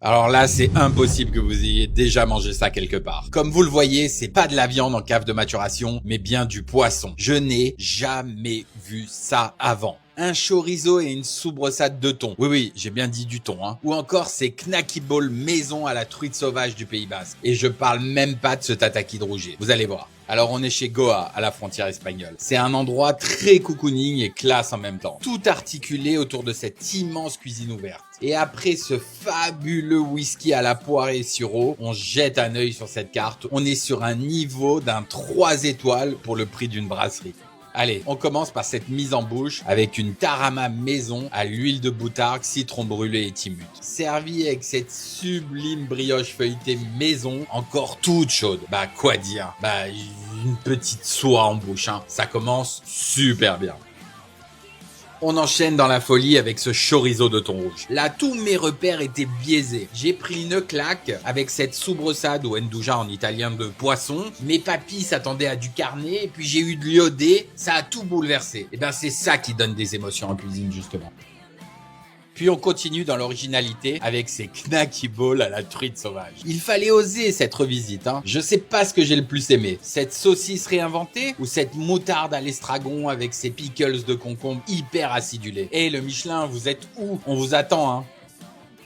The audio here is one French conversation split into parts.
Alors là, c'est impossible que vous ayez déjà mangé ça quelque part. Comme vous le voyez, c'est pas de la viande en cave de maturation, mais bien du poisson. Je n'ai jamais vu ça avant. Un chorizo et une soubresaute de thon. Oui, j'ai bien dit du thon, hein. Ou encore ces knacky balls maison à la truite sauvage du Pays Basque. Et je parle même pas de ce tataki de rouget. Vous allez voir. Alors on est chez Goa, à la frontière espagnole. C'est un endroit très cocooning et classe en même temps. Tout articulé autour de cette immense cuisine ouverte. Et après ce fabuleux whisky à la poire et sirop, on jette un œil sur cette carte. On est sur un niveau d'un 3 étoiles pour le prix d'une brasserie. Allez, on commence par cette mise en bouche avec une tarama maison à l'huile de boutargue, citron brûlé et timut. Servi avec cette sublime brioche feuilletée maison, encore toute chaude. Bah quoi dire, une petite soie en bouche, hein. Ça commence super bien. On enchaîne dans la folie avec ce chorizo de thon rouge. Là, tous mes repères étaient biaisés. J'ai pris une claque avec cette soubresaute ou nduja en italien de poisson. Mes papilles s'attendaient à du carnet, et puis j'ai eu de l'iodé. Ça a tout bouleversé. Et ben, c'est ça qui donne des émotions en cuisine, justement. Puis on continue dans l'originalité avec ces knacky balls à la truite sauvage. Il fallait oser cette revisite, hein. Je sais pas ce que j'ai le plus aimé. Cette saucisse réinventée ou cette moutarde à l'estragon avec ses pickles de concombre hyper acidulés. Eh le Michelin, vous êtes où? On vous attend, hein.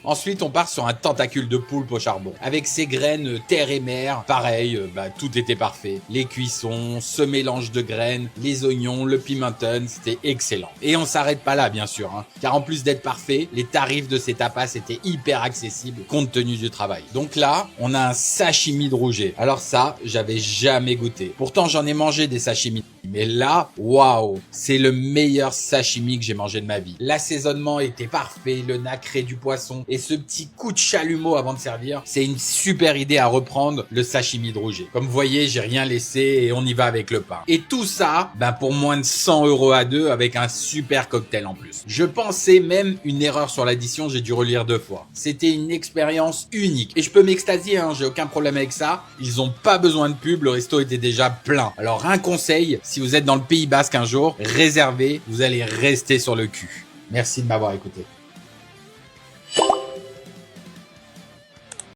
Ensuite, on part sur un tentacule de poulpe au charbon. Avec ses graines terre et mer, pareil, tout était parfait. Les cuissons, ce mélange de graines, les oignons, le pimenton, c'était excellent. Et on s'arrête pas là, bien sûr, hein, car en plus d'être parfait, les tarifs de ces tapas étaient hyper accessibles compte tenu du travail. Donc là, on a un sashimi de rouget. Alors ça, j'avais jamais goûté. Pourtant, j'en ai mangé des sashimi. Mais là, waouh, c'est le meilleur sashimi que j'ai mangé de ma vie. L'assaisonnement était parfait, le nacré du poisson et ce petit coup de chalumeau avant de servir, c'est une super idée à reprendre le sashimi de rouget. Comme vous voyez, j'ai rien laissé et on y va avec le pain. Et tout ça, pour moins de 100 € à deux avec un super cocktail en plus. Je pensais même une erreur sur l'addition, j'ai dû relire 2 fois. C'était une expérience unique et je peux m'extasier, hein, j'ai aucun problème avec ça. Ils ont pas besoin de pub, le resto était déjà plein. Alors un conseil, si vous êtes dans le Pays Basque un jour, réservez, vous allez rester sur le cul. Merci de m'avoir écouté.